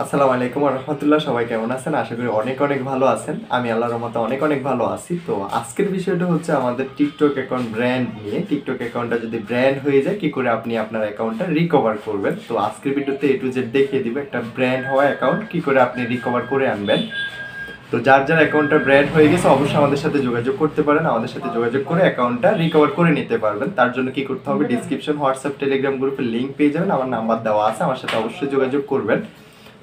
আসসালামু আলাইকুম ওয়া রাহমাতুল্লাহ। সবাই কেমন আছেন? আশা করি অনেক অনেক ভালো আছেন। আমি আল্লাহর রহমতে অনেক অনেক ভালো আছি। তো আজকের বিষয়টা হচ্ছে আমাদের টিকটক অ্যাকাউন্ট ব্র্যান্ড নিয়ে। টিকটক অ্যাকাউন্টটা যদি ব্র্যান্ড হয়ে যায় কি করে আপনি আপনার অ্যাকাউন্টটা রিকভার করবেন। তো আজকের ভিডিওতে A to Z দেখিয়ে দিব একটা ব্র্যান্ড হওয়া অ্যাকাউন্ট কি করে আপনি রিকভার করে আনবেন। তো যার যার অ্যাকাউন্টটা ব্র্যান্ড হয়ে গেছে অবশ্যই আমাদের সাথে যোগাযোগ করতে পারেন। আমাদের সাথে যোগাযোগ করে অ্যাকাউন্টটা রিকভার করে নিতে পারবেন। তার জন্য কি করতে হবে, ডিসক্রিপশন হোয়াটসঅ্যাপ টেলিগ্রাম গ্রুপের লিঙ্ক পেয়ে যাবেন, আমার নাম্বার দেওয়া আছে, আমার সাথে অবশ্যই যোগাযোগ করবেন।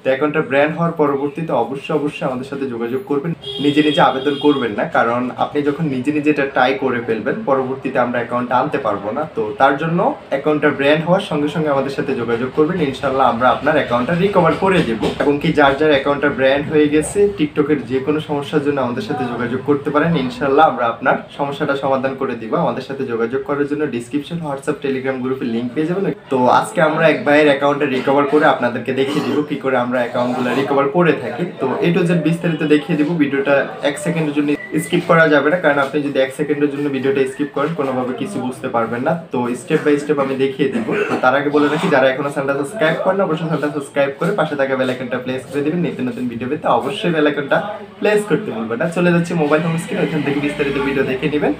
তো অ্যাকাউন্টটা ব্র্যান্ড হওয়ার পরবর্তীতে অবশ্যই আমাদের সাথে যোগাযোগ করবেন। নিজে নিজে আবেদন করবেন না, কারণ আপনি যখন নিজে নিজে এটা ট্রাই করে ফেলবেন পরবর্তীতে আমরা অ্যাকাউন্টটা আনতে পারবো না। তো তার জন্য অ্যাকাউন্টটা ব্র্যান্ড হওয়ার সঙ্গে সঙ্গে আমাদের সাথে যোগাযোগ করবেন, ইনশাল্লাহ আমরা আপনার অ্যাকাউন্টটা রিকভার করে দেবো। এবং কি যার যার অ্যাকাউন্টটা ব্র্যান্ড হয়ে গেছে টিকটকের যে কোনো সমস্যার জন্য আমাদের সাথে যোগাযোগ করতে পারেন, ইনশাল্লাহ আমরা আপনার সমস্যাটা সমাধান করে দিব। আমাদের সাথে যোগাযোগ করার জন্য ডিসক্রিপশন হোয়াটসঅ্যাপ টেলিগ্রাম গ্রুপের লিঙ্ক পেয়ে যাবেন। তো আজকে আমরা এক ভাইয়ের অ্যাকাউন্টটা রিকভার করে আপনাদেরকে দেখিয়ে দিব কি করে আমরা অ্যাকাউন্টগুলো রিকভার করে থাকি। তো A to Z বিস্তারিত দেখিয়ে দিব। ভিডিওটা 1 সেকেন্ডের জন্য স্কিপ করা যাবে না, কারণ আপনি যদি 1 সেকেন্ডের জন্য ভিডিওটা স্কিপ করেন কোনোভাবে কিছু বুঝতে পারবেন না। তো স্টেপ বাই স্টেপ আমি দেখিয়ে দিব। তো তার আগে বলে রাখি, যারা এখনো চ্যানেলটা সাবস্ক্রাইব করেন অবশ্যই চ্যানেলটা সাবস্ক্রাইব করে পাশে থাকা বেল আইকনটা প্রেস করে দিবেন। নিত্য নতুন ভিডিও পেতে অবশ্যই বেল আইকনটা প্রেস করতে ভুলবেন না। চলে যাচ্ছি মোবাইল হোম স্ক্রিন, ওইখান থেকে বিস্তারিত ভিডিও দেখে নেবেন।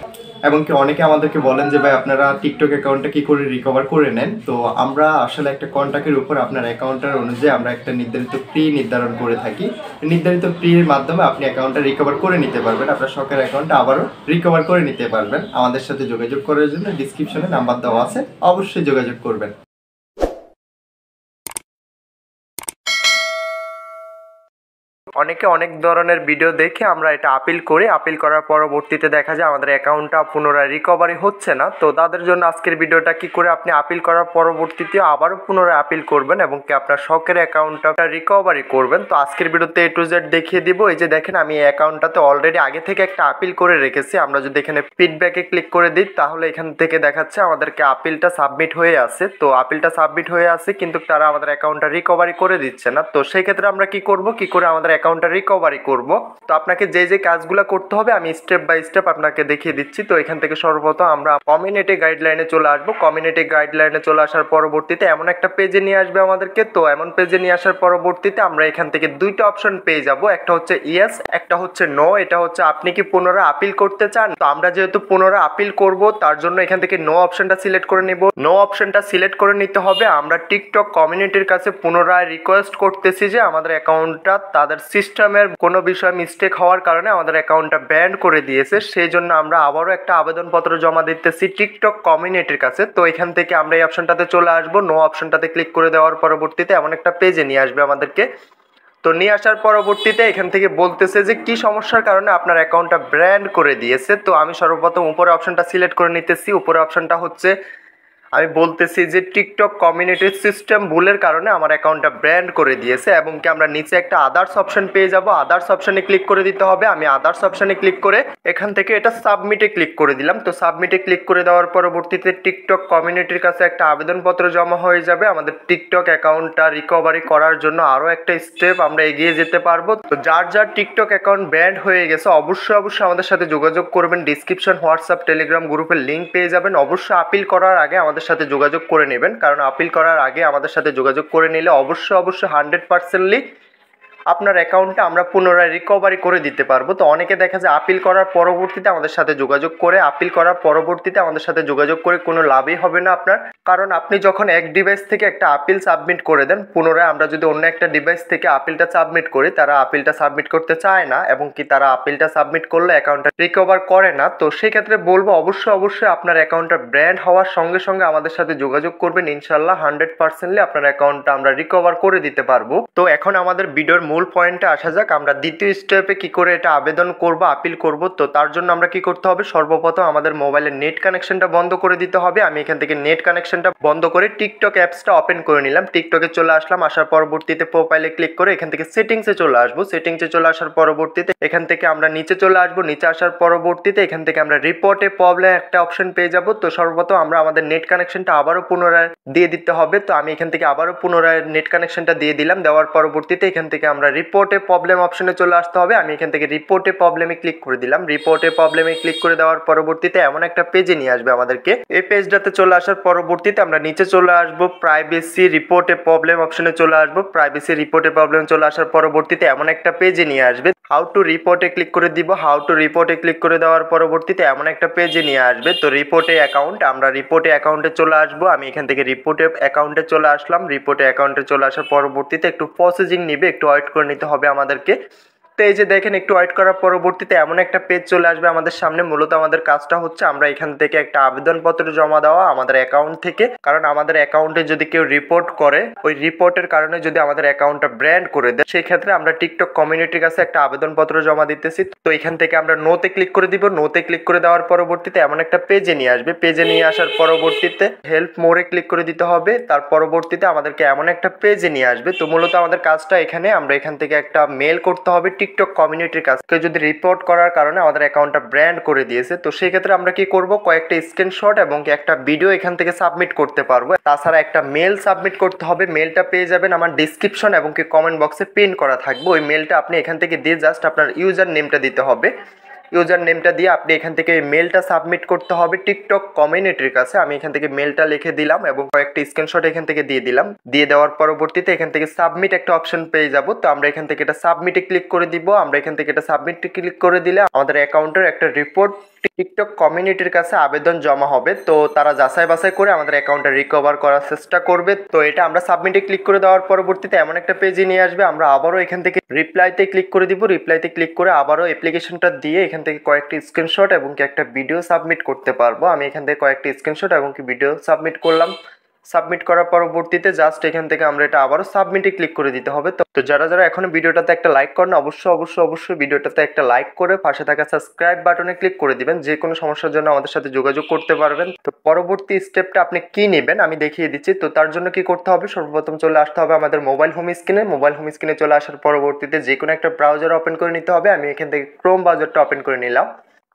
এবং কি অনেকে আমাদেরকে বলেন যে ভাই আপনারা টিকটক অ্যাকাউন্টটা কি করে রিকভার করে নেন। তো আমরা আসলে একটা কন্ট্যাক্টের উপর আপনার অ্যাকাউন্টের অনুযায়ী আমরা একটা নির্ধারিত ফি নির্ধারণ করে থাকি। নির্ধারিত ফির মাধ্যমে আপনি অ্যাকাউন্টটা রিকভার করে নিতে পারবেন, আপনার শখের অ্যাকাউন্টটা আবারও রিকভার করে নিতে পারবেন। আমাদের সাথে যোগাযোগ করার জন্য ডিসক্রিপশনে নাম্বার দেওয়া আছে, অবশ্যই যোগাযোগ করবেন। অনেকে অনেক ধরনের ভিডিও দেখে আমরা এটা আপিল করি, আপিল করার পরবর্তীতে দেখা যায় আমাদের অ্যাকাউন্টটা পুনরায় রিকভারি হচ্ছে না। তো তাদের জন্য আজকের ভিডিওটা কি করে আপনি আপিল করার পরবর্তীতে আবারও পুনরায় আপিল করবেন এবং কি আপনার শখের অ্যাকাউন্টটা রিকভারি করবেন। তো আজকের ভিডিওতে A to Z দেখিয়ে দিব। এই যে দেখেন, আমি এই অ্যাকাউন্টটাতে অলরেডি আগে থেকে একটা আপিল করে রেখেছি। আমরা যদি এখানে ফিডব্যাকে ক্লিক করে দিই তাহলে এখান থেকে দেখাচ্ছে আমাদেরকে আপিলটা সাবমিট হয়ে আছে। তো আপিলটা সাবমিট হয়ে আছে কিন্তু তারা আমাদের অ্যাকাউন্টটা রিকভারি করে দিচ্ছে না। তো সেই ক্ষেত্রে আমরা কি করব, কি করে আমাদের অ্যাকাউন্টটা রিকভারি করব। তো আপনাকে যে যে কাজগুলো করতে হবে আমি স্টেপ বাই স্টেপ আপনাকে দেখিয়ে দিচ্ছি। তো এখান থেকে সর্বপ্রথম আমরা কমিউনিটি গাইডলাইনে চলে আসবো। কমিউনিটি গাইডলাইনে চলে আসার পরবর্তীতে এমন একটা পেজে নিয়ে আসবে আমাদেরকে। তো এমন পেজে নিয়ে আসার পরবর্তীতে আমরা এখান থেকে দুইটা অপশন পেয়ে যাব, একটা হচ্ছে ইয়েস, একটা হচ্ছে নো। এটা হচ্ছে আপনি কি পুনরায় আপিল করতে চান। তো আমরা যেহেতু পুনরায় আপিল করব তার জন্য এখান থেকে নো অপশনটা সিলেক্ট করে নিব। নো অপশনটা সিলেক্ট করে নিতে হবে। আমরা টিকটক কমিউনিটির কাছে পুনরায় রিকোয়েস্ট করতেছি যে আমাদের অ্যাকাউন্টটা তাদের সিস্টেমের কোনো বিষয়ে মিস্টেক হওয়ার কারণে আমাদের অ্যাকাউন্টটা ব্যান করে দিয়েছে, সেই জন্য আমরা আবারও একটা আবেদনপত্র জমা দিতেছি টিকটক কমিউনিটির কাছে। তো এখান থেকে আমরা এই অপশনটাতে চলে আসবো। নো অপশনটাতে ক্লিক করে দেওয়ার পরবর্তীতে এমন একটা পেজে নিয়ে আসবে আমাদেরকে। তো নিয়ে আসার পরবর্তীতে এখান থেকে বলতেছে যে কি সমস্যার কারণে আপনার অ্যাকাউন্টটা ব্যান করে দিয়েছে। তো আমি সর্বপ্রথম উপরে অপশনটা সিলেক্ট করে নিতেছি। উপরে অপশনটা হচ্ছে আমি বলতেছি যে টিকটক কমিউনিটির সিস্টেম ভুলের কারণে আমার অ্যাকাউন্টটা ব্যান করে দিয়েছে। এবং কি আমরা নিচে একটা আদার্স অপশন পেয়ে যাব, আদার্স অপশনে ক্লিক করে দিতে হবে। আমি আদার্স অপশনে ক্লিক করে এখান থেকে এটা সাবমিটে ক্লিক করে দিলাম। তো সাবমিটে ক্লিক করে দেওয়ার পরবর্তীতে টিকটক কমিউনিটির কাছে একটা আবেদনপত্র জমা হয়ে যাবে। আমাদের টিকটক অ্যাকাউন্টটা রিকভারি করার জন্য আরও একটা স্টেপ আমরা এগিয়ে যেতে পারবো। তো যার যার টিকটক অ্যাকাউন্ট ব্যান হয়ে গেছে অবশ্যই আমাদের সাথে যোগাযোগ করবেন। ডিসক্রিপশন হোয়াটসঅ্যাপ টেলিগ্রাম গ্রুপের লিঙ্ক পেয়ে যাবেন। অবশ্যই আপিল করার আগে আমাদের সাথে যোগাযোগ করে নেবেন, কারণ আপিল করার আগে আমাদের সাথে যোগাযোগ করে নিলে অবশ্যই 100%লি আপনার অ্যাকাউন্টটা আমরা পুনরায় রিকভারি করে দিতে পারবো। তো অনেকে দেখা যায় আপিল করার পরবর্তীতে আমাদের সাথে যোগাযোগ করে, আপিল করার পরবর্তীতে আমাদের সাথে যোগাযোগ করে কোনো লাভই হবে না আপনার, কারণ আপনি যখন এক ডিভাইস থেকে একটা আপিল সাবমিট করে দেন পুনরায় আমরা যদি অন্য একটা ডিভাইস থেকে আপিলটা সাবমিট করি তারা আপিলটা সাবমিট করতে চায় না এবং কি তারা আপিলটা সাবমিট করলে অ্যাকাউন্টটা রিকভার করে না। তো সেই ক্ষেত্রে বলবো অবশ্যই আপনার অ্যাকাউন্টটা ব্র্যান্ড হওয়ার সঙ্গে সঙ্গে আমাদের সাথে যোগাযোগ করবেন। ইনশাল্লাহ 100%লি আপনার অ্যাকাউন্টটা আমরা রিকভার করে দিতে পারবো। তো এখন আমাদের ভিডিওর মূল পয়েন্টে আসা যাক, আমরা দ্বিতীয় স্টেপে কি করে এটা আবেদন করব, আপিল করব। তো তার জন্য আমরা কি করতে হবে, সর্বপ্রথম আমাদের মোবাইলের নেট কানেকশনটা বন্ধ করে দিতে হবে। আমি এখান থেকে নেট কানেকশনটা বন্ধ করে টিকটক অ্যাপসটা ওপেন করে নিলাম। টিকটকে চলে আসলাম, আসার পরবর্তীতে প্রোফাইলে ক্লিক করে এখান থেকে সেটিংসে চলে আসবো। সেটিংসে চলে আসার পরবর্তীতে এখান থেকে আমরা নিচে চলে আসবো। নিচে আসার পরবর্তীতে এখান থেকে আমরা রিপোর্টে প্রবলেম একটা অপশন পেয়ে যাব। তো সর্বপ্রথম আমরা আমাদের নেট কানেকশনটা আবারও পুনরায় দিয়ে দিতে হবে। তো আমি এখান থেকে আবারও পুনরায় নেট কানেকশনটা দিয়ে দিলাম। দেওয়ার পরবর্তীতে এখান থেকে আমরা আমরা রিপোর্টে প্রবলেম অপশনে চলে আসতে হবে। আমি এখান থেকে রিপোর্টে প্রবলেমে ক্লিক করে দিলাম। রিপোর্টে প্রবলেমে ক্লিক করে দেওয়ার পরবর্তীতে এমন একটা পেজে নিয়ে আসবে আমাদেরকে। এই পেজটাতে চলে আসার পরবর্তীতে আমরা নিচে চলে আসবো, প্রাইভেসি রিপোর্টে প্রবলেম অপশনে চলে আসবো। প্রাইভেসি রিপোর্টে প্রবলেম চলে আসার পরবর্তীতে এমন একটা পেজে নিয়ে আসবে। হাউ টু রিপোর্টে ক্লিক করে দিব। হাউ টু রিপোর্টে ক্লিক করে দেওয়ার পরবর্তীতে এমন একটা পেজে নিয়ে আসবে। তো রিপোর্টে অ্যাকাউন্ট, আমরা রিপোর্টে অ্যাকাউন্টে চলে আসবো। আমি এখান থেকে রিপোর্টে অ্যাকাউন্টে চলে আসলাম। রিপোর্টে অ্যাকাউন্টে চলে আসার পরবর্তীতে একটু প্রসেসিং নিবে, একটু ওয়েট করে নিতে হবে আমাদেরকে। তো এই যে দেখেন, একটু ওয়েট করার পরবর্তীতে এমন একটা পেজ চলে আসবে আমাদের সামনে। মূলত আমাদের কাজটা হচ্ছে আমরা এখান থেকে একটা আবেদনপত্র জমা দেওয়া আমাদের অ্যাকাউন্ট থেকে, কারণ আমাদের অ্যাকাউন্টে যদি কেউ রিপোর্ট করে, ওই রিপোর্টের কারণে যদি আমাদের অ্যাকাউন্টটা ব্র্যান্ড করে দেয়, সেই ক্ষেত্রে আমরা টিকটক কমিউনিটির কাছে একটা আবেদনপত্র জমা দিতেছি। তো এখান থেকে আমরা নোতে ক্লিক করে দিব। নোতে ক্লিক করে দেওয়ার পরবর্তীতে এমন একটা পেজে নিয়ে আসবে। পেজে নিয়ে আসার পরবর্তীতে হেল্প মোরে ক্লিক করে দিতে হবে। তার পরবর্তীতে আমাদেরকে এমন একটা পেজে নিয়ে আসবে। তো মূলত আমাদের কাজটা এখানে, আমরা এখান থেকে একটা মেল করতে হবে টিকটক কমিউনিটির কাছে, যদি রিপোর্ট করার কারণে আমাদের অ্যাকাউন্টটা ব্র্যান্ড করে দিয়েছে। তো সেই ক্ষেত্রে আমরা কি করব, কয়েকটা স্ক্রিনশট এবং একটা ভিডিও এখান থেকে সাবমিট করতে পারবো। তাছাড়া একটা মেল সাবমিট করতে হবে। মেলটা পেয়ে যাবেন আমার ডিসক্রিপশন এবং কি কমেন্ট বক্সে পিন করা থাকবে। ওই মেলটা আপনি এখান থেকে দিয়ে জাস্ট আপনার ইউজার নেমটা দিতে হবে। ইউজার নেমটা দিয়ে আপনি এখান থেকে মেলটা সাবমিট করতে হবে টিকটক কমিউনিটির কাছে। আমি এখান থেকে মেলটা লিখে দিলাম এবং কয়েকটা স্ক্রিনশট এখান থেকে দিয়ে দিলাম। দিয়ে দেওয়ার পরবর্তীতে এখান থেকে সাবমিট একটা অপশন পেয়ে যাব। তো আমরা এখান থেকে এটা সাবমিটে ক্লিক করে দিব। আমরা এখান থেকে এটা সাবমিটে ক্লিক করে দিলে আমাদের অ্যাকাউন্টের একটা রিপোর্ট টিকটক কমিউনিটির কাছে আবেদন জমা হবে। তো তারা যাচাই বাছাই করে আমাদের অ্যাকাউন্টটা রিকভার করার চেষ্টা করবে। তো এটা আমরা সাবমিটে ক্লিক করে দেওয়ার পরবর্তীতে এমন একটা পেজে নিয়ে আসবে। আমরা আবারও এখান থেকে রিপ্লাইতে ক্লিক করে দিব। রিপ্লাইতে ক্লিক করে আবারও অ্যাপ্লিকেশনটা দিয়ে এখান থেকে কয়েকটি স্ক্রিনশট এবং কি একটা ভিডিও সাবমিট করতে পারবো। আমি এখান থেকে কয়েকটি স্ক্রিনশট এবং কি ভিডিও সাবমিট করলাম। সাবমিট করার পরবর্তীতে জাস্ট এখান থেকে আমরা এটা আবারও সাবমিটে ক্লিক করে দিতে হবে। তো যারা যারা এখনো ভিডিওটাতে একটা লাইক করেন, অবশ্যই ভিডিওটাতে একটা লাইক করে পাশে থাকা সাবস্ক্রাইব বাটনে ক্লিক করে দিবেন। যে কোনো সমস্যার জন্য আমাদের সাথে যোগাযোগ করতে পারবেন। তো পরবর্তী স্টেপটা আপনি কি নেবেন আমি দেখিয়ে দিচ্ছি। তো তার জন্য কি করতে হবে, সর্বপ্রথম চলে আসতে হবে আমাদের মোবাইল হোম স্ক্রিনে। মোবাইল হোম স্ক্রিনে চলে আসার পরবর্তীতে যে কোনো একটা ব্রাউজার ওপেন করে নিতে হবে। আমি এখান থেকে ক্রোম ব্রাউজারটা ওপেন করে নিলাম।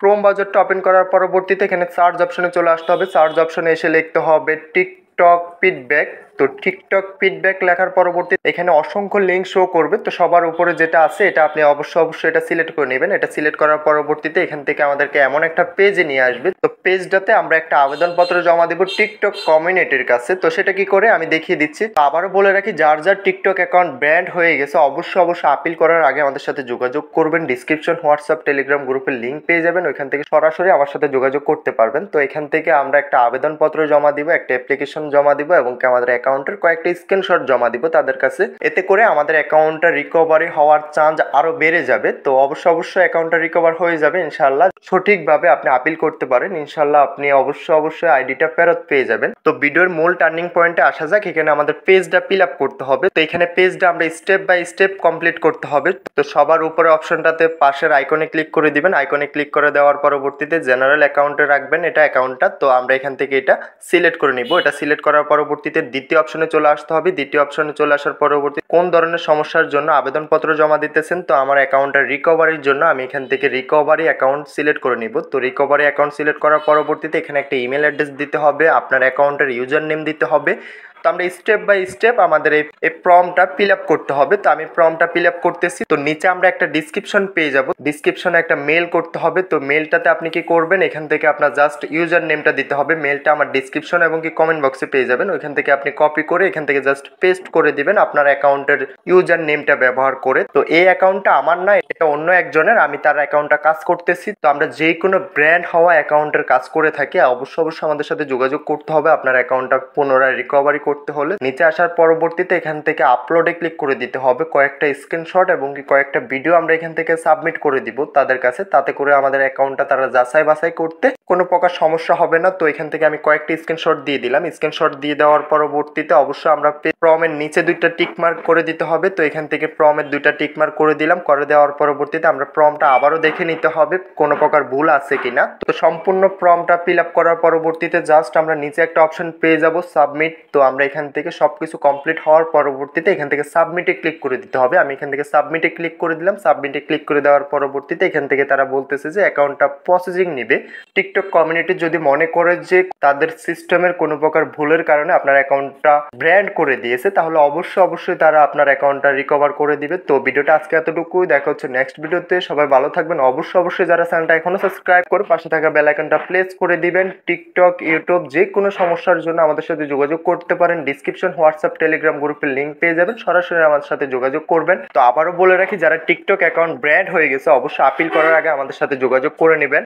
ক্রোম ব্রাউজারটা ওপেন করার পরবর্তীতে এখানে সার্চ অপশনে চলে আসতে হবে। সার্চ অপশনে এসে লিখতে হবে টিকটক ফিডব্যাক। তো টিকটক ফিডব্যাক লেখার পরবর্তীতে এখানে অসংখ্য লিঙ্ক শো করবে। তো সবার উপরে যেটা আছে এটা আপনি অবশ্যই এটা সিলেক্ট করে নেবেন। এটা সিলেক্ট করার পরবর্তীতে এখান থেকে আমাদেরকে এমন একটা পেজে নিয়ে আসবে। তো পেজটাতে আমরা একটা আবেদনপত্র জমা দেবো টিকটক কমিউনিটির কাছে। তো সেটা কি করে আমি দেখিয়ে দিচ্ছি। তো আবারও বলে রাখি, যার যার টিকটক অ্যাকাউন্ট ব্র্যান্ড হয়ে গেছে অবশ্যই আপিল করার আগে আমাদের সাথে যোগাযোগ করবেন। ডিসক্রিপশন হোয়াটসঅ্যাপ টেলিগ্রাম গ্রুপের লিঙ্ক পেয়ে যাবেন, ওইখান থেকে সরাসরি আমার সাথে যোগাযোগ করতে পারবেন। তো এখান থেকে আমরা একটা আবেদনপত্র জমা দিব, একটা অ্যাপ্লিকেশন জমা দিব এবং আমাদের অ্যাকাউন্টের কয়েকটা স্ক্রিনশট জমা দিব তাদের কাছে। এতে করে আমাদের অ্যাকাউন্টটা রিকভারি হওয়ার চান্স আরো বেড়ে যাবে। তো অবশ্যই অ্যাকাউন্টটা রিকভার হয়ে যাবে ইনশাআল্লাহ। সঠিকভাবে আপনি আপিল করতে পারেন ইনশাআল্লাহ, আপনি অবশ্যই আইডিটা ফেরত পেয়ে যাবেন। তো ভিডিওর মূল টার্নিং পয়েন্টে আসা যাক। এখানে আমাদের পেজটা ফিল আপ করতে হবে। তো এখানে পেজটা আমরা স্টেপ বাই স্টেপ কমপ্লিট করতে হবে। তো সবার উপরে অপশনটাতে পাশের আইকনে ক্লিক করে দিবেন। আইকনে ক্লিক করে দেওয়ার পরবর্তীতে জেনারেল অ্যাকাউন্টে রাখবেন এটা অ্যাকাউন্টটা। তো আমরা এখান থেকে এটা সিলেক্ট করে নিব। এটা সিলেক্ট করার পরবর্তীতে দ্বিতীয় অপশনে চলে আসতে হবে। দ্বিতীয় অপশনে চলে আসার পরবর্তী কোন ধরনের সমস্যার জন্য আবেদনপত্র জমা দিতেছেন। তো আমার অ্যাকাউন্টের রিকভারির জন্য আমি এখান থেকে রিকভারি অ্যাকাউন্ট সিলেক্ট করে নিব। তো রিকভারি অ্যাকাউন্ট সিলেক্ট করার পরবর্তীতে এখানে একটা ইমেল অ্যাড্রেস দিতে হবে, আপনার অ্যাকাউন্টের ইউজার নেম দিতে হবে। তো আমরা স্টেপ বাই স্টেপ আমাদের এই ফর্মটা ফিল আপ করতে হবে। তো আমি ফর্মটা ফিল আপ করতেছি। তো নিচে আমরা একটা ডিসক্রিপশন পেয়ে যাব। ডিসক্রিপশনে একটা মেল করতে হবে। তো মেলটাতে আপনি কি করবেন, এখান থেকে আপনার জাস্ট ইউজার নেমটা দিতে হবে। মেলটা আমার ডিসক্রিপশন এবং কি কমেন্ট বক্সে পেয়ে যাবেন। ওইখান থেকে আপনি কপি করে এখান থেকে জাস্ট পেস্ট করে দিবেন আপনার অ্যাকাউন্টের ইউজার নেমটা ব্যবহার করে। তো এই অ্যাকাউন্টটা আমার না, এটা অন্য একজনের, আমি তার অ্যাকাউন্টটা কাজ করতেছি। তো আমরা যে কোনো ব্র্যান্ড হওয়া অ্যাকাউন্টের কাজ করে থাকি। অবশ্যই আমাদের সাথে যোগাযোগ করতে হবে আপনার অ্যাকাউন্টটা পুনরায় রিকভারি করতে হলে। নিচে আসার পরবর্তীতে এখান থেকে আপলোডে ক্লিক করে দিতে হবে। কয়েকটা স্ক্রিনশট এবং কি কয়েকটা ভিডিও আমরা এখান থেকে সাবমিট করে দিব তাদের কাছে। তাতে করে আমাদের অ্যাকাউন্টটা তারা যাচাই বাছাই করতে কোনো প্রকার সমস্যা হবে না। তো এখান থেকে আমি কয়েকটি স্ক্রিনশট দিয়ে দিলাম। স্ক্রিনশট দিয়ে দেওয়ার পরবর্তীতে অবশ্যই আমরা ফর্মের নিচে দুইটা টিক মার্ক করে দিতে হবে। তো এখান থেকে ফর্মের দুইটা টিক মার্ক করে দিলাম। করে দেওয়ার পরবর্তীতে আমরা ফর্মটা আবারও দেখে নিতে হবে কোনো প্রকার ভুল আছে কিনা। তো সম্পূর্ণ ফর্মটা ফিল আপ করার পরবর্তীতে জাস্ট আমরা নিচে একটা অপশন পেয়ে যাব সাবমিট। তো আমরা এখান থেকে সবকিছু কমপ্লিট হওয়ার পরবর্তীতে এখান থেকে সাবমিটে ক্লিক করে দিতে হবে। আমি এখান থেকে সাবমিটে ক্লিক করে দিলাম। সাবমিটে ক্লিক করে দেওয়ার পরবর্তীতে এখান থেকে তারা বলতেছে যে অ্যাকাউন্টটা প্রসেসিং নিবে। টিকটক টিকটক কমিউনিটি যদি মনে করে যে তাদের সিস্টেমের কোনো প্রকার ভুলের কারণে আপনার অ্যাকাউন্টটা ব্র্যান্ড করে দিয়েছে, তাহলে অবশ্যই তারা আপনার অ্যাকাউন্টটা রিকভার করে দিবে। তো ভিডিওটা আজকে এতটুকুই, দেখা হচ্ছে নেক্সট ভিডিওতে। সবাই ভালো থাকবেন। অবশ্যই যারা চ্যানেলটা এখনো সাবস্ক্রাইব করে পাশে থাকা বেল আইকনটা প্রেস করে দিবেন। টিকটক, ইউটিউব যে কোনো সমস্যার জন্য আমাদের সাথে যোগাযোগ করতে পারেন। ডিসক্রিপশন, হোয়াটসঅ্যাপ, টেলিগ্রাম গ্রুপের লিঙ্ক পেয়ে যাবেন, সরাসরি আমাদের সাথে যোগাযোগ করবেন। তো আবারও বলে রাখি, যারা টিকটক অ্যাকাউন্ট ব্র্যান্ড হয়ে গেছে অবশ্যই আপিল করার আগে আমাদের সাথে যোগাযোগ করে নেবেন।